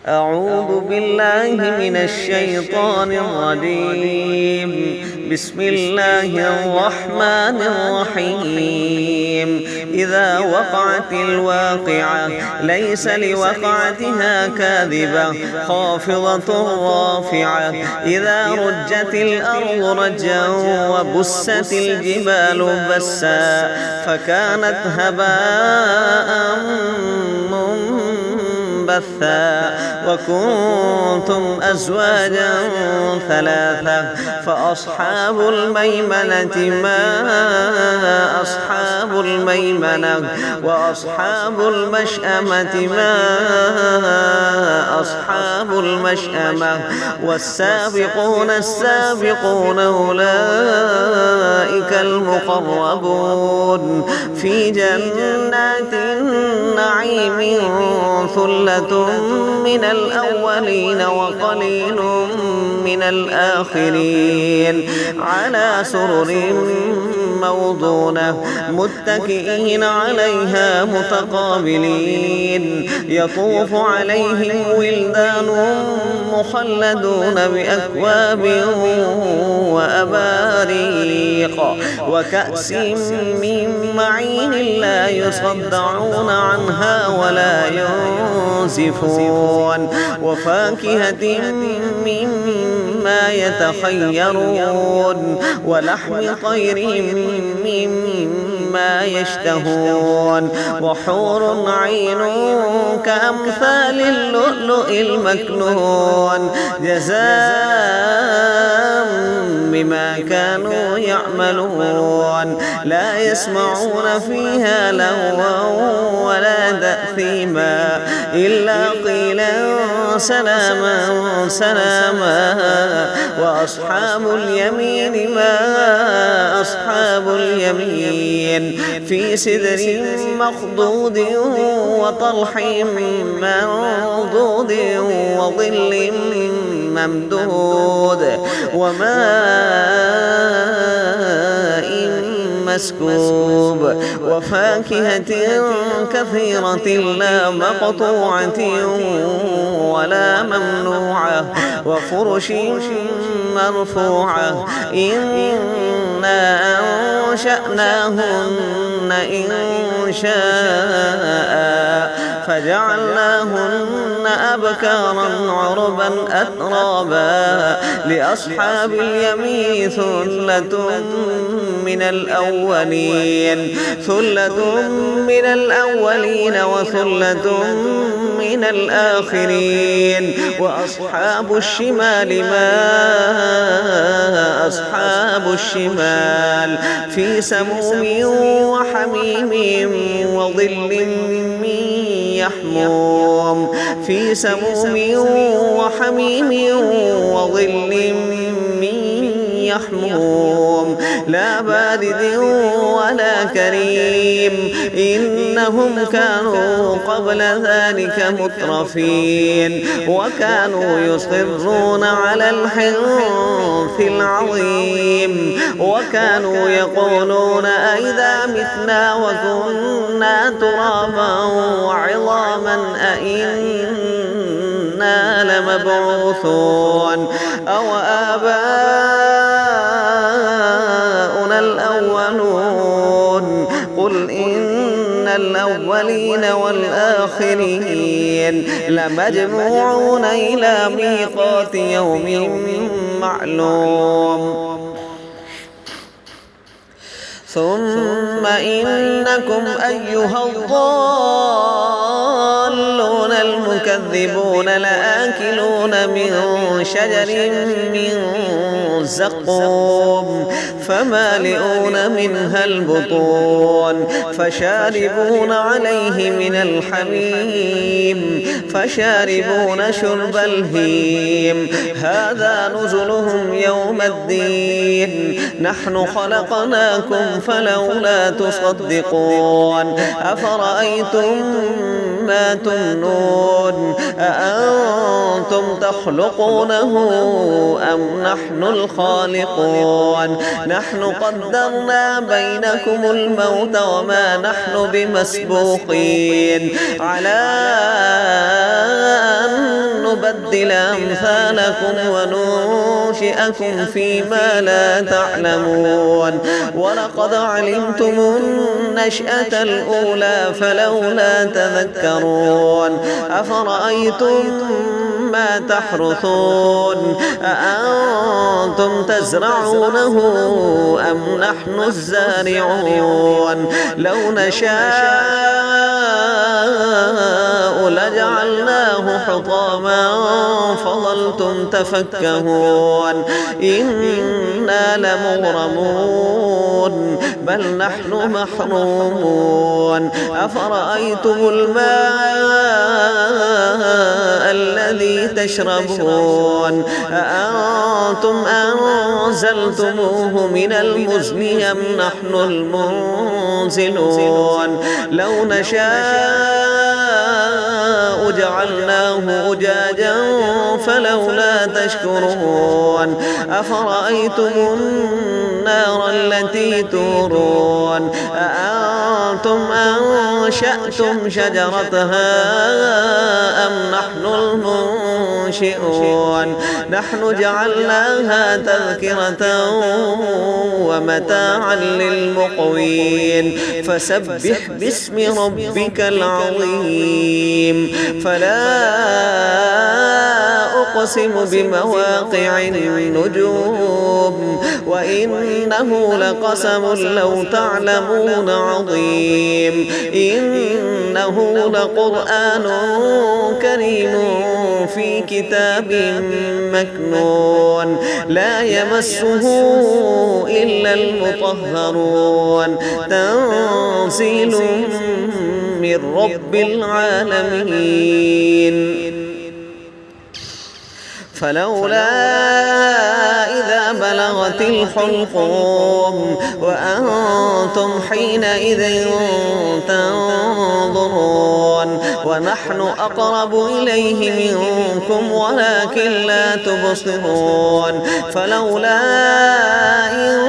أعوذ بالله من الشيطان الرجيم. بسم الله الرحمن الرحيم. إذا وقعت الواقعة ليس لوقعتها كاذبة خافضة رافعة. إذا رجت الأرض رجا وبست الجبال بسا فكانت هباء منبثا وكنتم أزواجا ثلاثة فأصحاب الميمنة ما أصحاب الميمنة وأصحاب المشأمة ما أصحاب المشأمة والسابقون السابقون أولئك المقربون في جنات النعيم ثلة من الأولين وقليل من الآخرين على سرر موضونة متكئين عليها متقابلين يطوف عليهم ولدان مخلدون بأكواب وأباريق وكأس من معين لا يصدعون عنها ولا ينزفون وفاكهة مما يتخيرون ولحم طير مما يشتهون وحور عين كأمثال اللؤلؤ المكنون جزاء بما كانوا يعملون لا يسمعون فيها لغوا ولا تأثيما إلا قيلا سلاما سلاما وأصحاب اليمين ما أصحاب اليمين في سدر مخضود وطلح منضود وظل ممدود وماء مسكوب وفاكهة كثيرة لا مقطوعة ولا ممنوعة وفرش مرفوعة إنا أنشأناهن إن شاء فجعلناهن أبكارا عربا أترابا لأصحاب اليمين ثلة من الأولين وثلة من الآخرين وأصحاب الشمال ما أصحاب الشمال في سموم وحميم وظل من يحموم في سموم وحميم وظل من يحموم لا بارد ولا كريم إنهم كانوا قبل ذلك مترفين وكانوا يصرون على الحنث العظيم وكانوا يقولون أئذا متنا وكنا ترابا وعظاما أئنا لمبعوثون أو آباؤنا الأولون قل إن الأولين والآخرين لمجموعون إلى ميقات يوم معلوم ثم إنكم أيها الضالون المكذبون لآكلون من شجر من زقوم فمالئون منها البطون فشاربون عليه من الحميم فشاربون شرب الهيم هذا نزلهم يوم الدين نحن خلقناكم فلولا تصدقون أفرأيتم ما تمنون أأنتم تخلقونه أم نحن الخالقون نحن قدرنا بينكم الموت وما نحن بمسبوقين على أن نبدل أمثالكم وننشئكم فيما لا تعلمون ولقد علمتم النشأة الأولى فلولا تذكرون أفرأيتم ما تحرثون أأنتم تزرعونه أم نحن الزارعون لو نشاء لجعلناه حطاما فظلتم تفكهون إنا لمغرمون بل نحن محرومون أفرأيتم الماء الذي تشربون أأنتم أنزلتموه من المزن أم نحن المنزلون لو نشاء جعلناه أجاجا فلولا تشكرون أفرأيتم النار التي تورون أأنتم أنشأتم شجرتها أم نحن المنشئون نحن جعلناها تذكرة ومتاعا للمقوين فسبح باسم ربك العظيم فلا أقسم بمواقع النجوم وإنه لقسم لو تعلمون عظيم إنه لقرآن كريم في كتاب مكنون لا يمسه إلا المطهرون تنزيل من رب العالمين فلولا إذا بلغت الحلقوم وأنتم حينئذ تنظرون ونحن أقرب إليه منكم ولكن لا تبصرون فلولا إن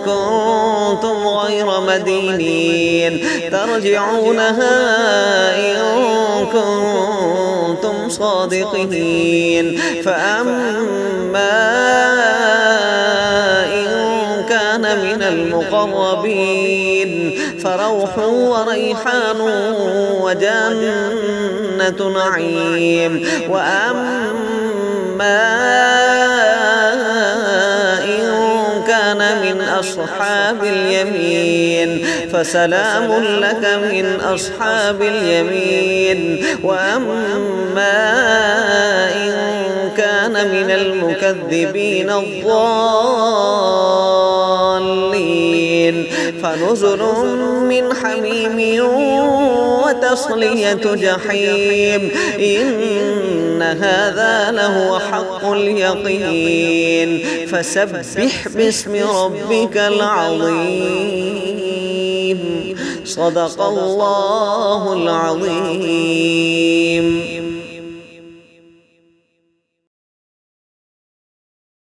كنتم غير مدينين ترجعونها إن كنتم صادقين فأما إن كان من المقربين فروح وريحان وجنة نعيم وأما من أصحاب اليمين فسلام لك من أصحاب اليمين وأما إن كان من المكذبين الضالين فنزل من حميم وتصلية جحيم إن هذا لهو حق اليقين فسبح باسم ربك العظيم صدق الله العظيم.